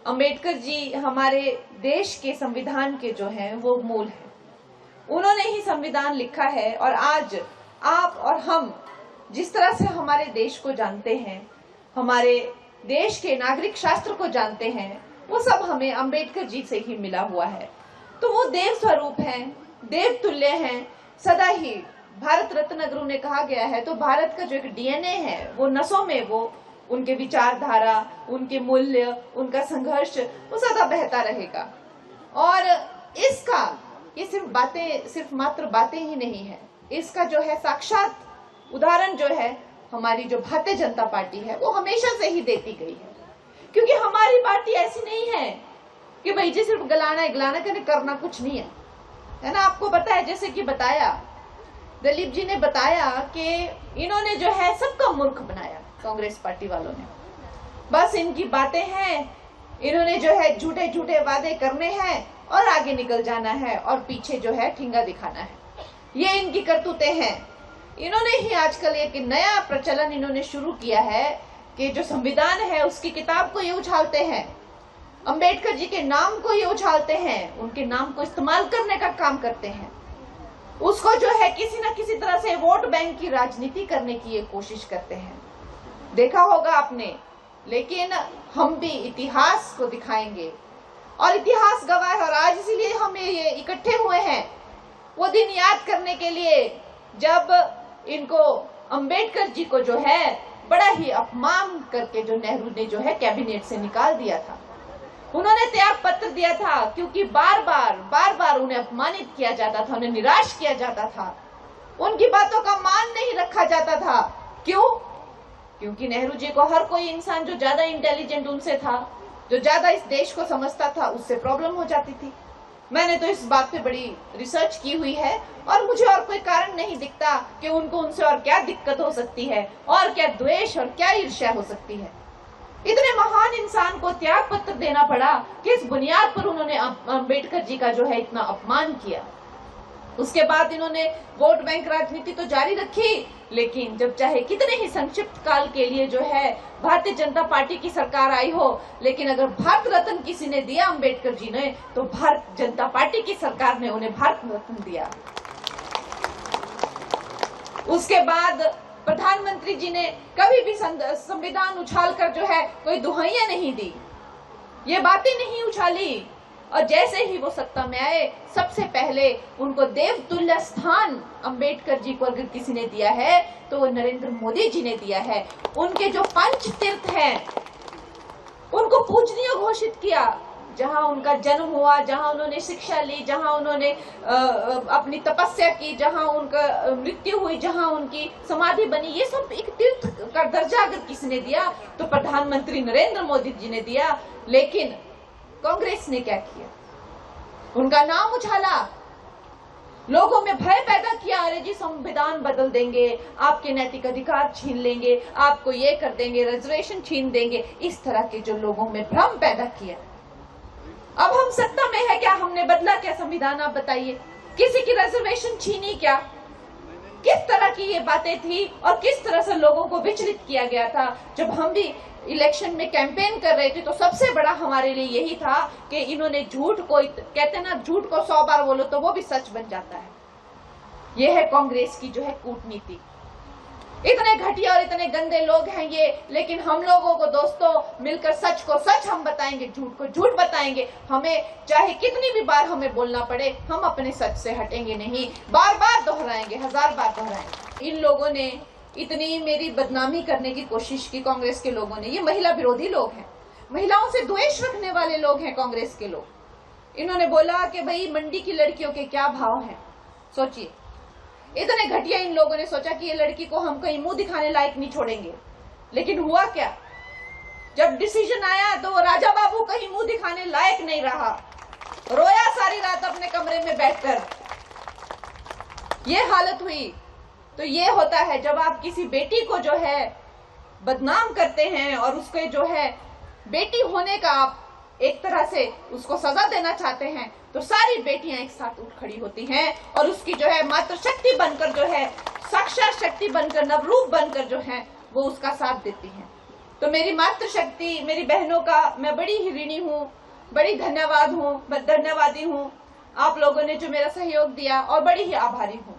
अंबेडकर जी हमारे देश के संविधान के जो हैं वो मूल हैं। उन्होंने ही संविधान लिखा है और आज आप और हम जिस तरह से हमारे देश को जानते हैं, हमारे देश के नागरिक शास्त्र को जानते हैं, वो सब हमें अंबेडकर जी से ही मिला हुआ है। तो वो देव स्वरूप हैं, देव तुल्य हैं, सदा ही भारत रत्न अगर उन्हें कहा गया है तो भारत का जो एक डीएनए है वो नसों में, वो उनके विचारधारा, उनके मूल्य, उनका संघर्ष वो सदा बहता रहेगा। और इसका ये सिर्फ मात्र बातें ही नहीं है, इसका जो है साक्षात उदाहरण जो है हमारी जो भारतीय जनता पार्टी है वो हमेशा से ही देती गई है। क्योंकि हमारी पार्टी ऐसी नहीं है कि भाई जी सिर्फ गलाना गिलाना करना कुछ नहीं है ना। आपको पता है, जैसे कि बताया दिलीप जी ने बताया कि इन्होंने जो है सबका मूर्ख बनाया कांग्रेस पार्टी वालों ने। बस इनकी बातें हैं, इन्होंने जो है झूठे झूठे वादे करने हैं और आगे निकल जाना है और पीछे जो है ठिंगा दिखाना है। ये इनकी करतूतें हैं। इन्होंने ही आजकल एक नया प्रचलन इन्होंने शुरू किया है कि जो संविधान है उसकी किताब को ये उछालते हैं, अंबेडकर जी के नाम को ये उछालते हैं, उनके नाम को इस्तेमाल करने का काम करते हैं। उसको जो है किसी ना किसी तरह से वोट बैंक की राजनीति करने की ये कोशिश करते हैं। देखा होगा आपने, लेकिन हम भी इतिहास को दिखाएंगे और इतिहास गवाह है। और आज इसीलिए हम ये इकट्ठे हुए हैं वो दिन याद करने के लिए जब इनको अंबेडकर जी को जो है बड़ा ही अपमान करके जो नेहरू ने जो है कैबिनेट से निकाल दिया था। उन्होंने त्याग पत्र दिया था क्योंकि बार बार उन्हें अपमानित किया जाता था, उन्हें निराश किया जाता था, उनकी बातों का मान नहीं रखा जाता था। क्यों? क्योंकि नेहरू जी को हर कोई इंसान जो ज्यादा इंटेलिजेंट उनसे था, जो ज्यादा इस देश को समझता था, उससे प्रॉब्लम हो जाती थी। मैंने तो इस बात पे बड़ी रिसर्च की हुई है और मुझे और कोई कारण नहीं दिखता कि उनको उनसे और क्या दिक्कत हो सकती है और क्या द्वेष और क्या ईर्ष्या हो सकती है। इतने महान इंसान को त्याग पत्र देना पड़ा कि इस बुनियाद पर उन्होंने अंबेडकर जी का जो है इतना अपमान किया। उसके बाद इन्होंने वोट बैंक राजनीति तो जारी रखी, लेकिन जब चाहे कितने ही संक्षिप्त काल के लिए जो है भारतीय जनता पार्टी की सरकार आई हो, लेकिन अगर भारत रत्न किसी ने दिया अंबेडकर जी ने, तो भारत जनता पार्टी की सरकार ने उन्हें भारत रत्न दिया। उसके बाद प्रधानमंत्री जी ने कभी भी संविधान उछालकर जो है कोई दुहाइयां नहीं दी, ये बातें नहीं उछाली। और जैसे ही वो सत्ता में आए, सबसे पहले उनको देवतुल्य स्थान अंबेडकर जी को अगर किसी ने दिया है तो वो नरेंद्र मोदी जी ने दिया है। उनके जो पंच तीर्थ हैं उनको पूजनीय घोषित किया। जहां उनका जन्म हुआ, जहां उन्होंने शिक्षा ली, जहां उन्होंने अपनी तपस्या की, जहां उनका मृत्यु हुई, जहां उनकी समाधि बनी, ये सब एक तीर्थ का दर्जा अगर किसी ने दिया तो प्रधानमंत्री नरेंद्र मोदी जी ने दिया। लेकिन कांग्रेस ने क्या किया? उनका नाम उछाला, लोगों में भय पैदा किया, अरे जी संविधान बदल देंगे, आपके नैतिक अधिकार छीन लेंगे, आपको ये कर देंगे, रिजर्वेशन छीन देंगे, इस तरह के जो लोगों में भ्रम पैदा किया। अब हम सत्ता में है क्या? हमने बदला क्या संविधान? आप बताइए, किसी की रिजर्वेशन छीनी क्या? किस तरह की ये बातें थी और किस तरह से लोगों को विचलित किया गया था। जब हम भी इलेक्शन में कैंपेन कर रहे थे तो सबसे बड़ा हमारे लिए यही था कि इन्होंने झूठ को, कहते ना, झूठ को 100 बार बोलो तो वो भी सच बन जाता है। ये है कांग्रेस की जो है कूटनीति। इतने घटिया और इतने गंदे लोग हैं ये, लेकिन हम लोगों को दोस्तों मिलकर सच को सच हम बताएंगे, झूठ को झूठ बताएंगे। हमें चाहे कितनी भी बार हमें बोलना पड़े, हम अपने सच से हटेंगे नहीं, बार बार दोहराएंगे, 1000 बार दोहराएंगे। इन लोगों ने इतनी मेरी बदनामी करने की कोशिश की, कांग्रेस के लोगों ने। ये महिला विरोधी लोग हैं, महिलाओं से द्वेष रखने वाले लोग हैं कांग्रेस के लोग। इन्होंने बोला कि भाई मंडी की लड़कियों के क्या भाव हैं। सोचिए, इतने घटिया इन लोगों ने सोचा कि ये लड़की को हम कहीं मुंह दिखाने लायक नहीं छोड़ेंगे। लेकिन हुआ क्या? जब डिसीजन आया तो वो राजा बाबू कहीं मुंह दिखाने लायक नहीं रहा, रोया सारी रात अपने कमरे में बैठकर। ये हालत हुई। तो ये होता है जब आप किसी बेटी को जो है बदनाम करते हैं और उसके जो है बेटी होने का आप एक तरह से उसको सजा देना चाहते हैं, तो सारी बेटियां एक साथ उठ खड़ी होती हैं और उसकी जो है मातृशक्ति बनकर, जो है साक्षात शक्ति बनकर, नवरूप बनकर जो है वो उसका साथ देती हैं। तो मेरी मातृशक्ति, मेरी बहनों का मैं बड़ी ही ऋणी हूँ, बड़ी धन्यवादी हूँ आप लोगों ने जो मेरा सहयोग दिया, और बड़ी ही आभारी हूँ।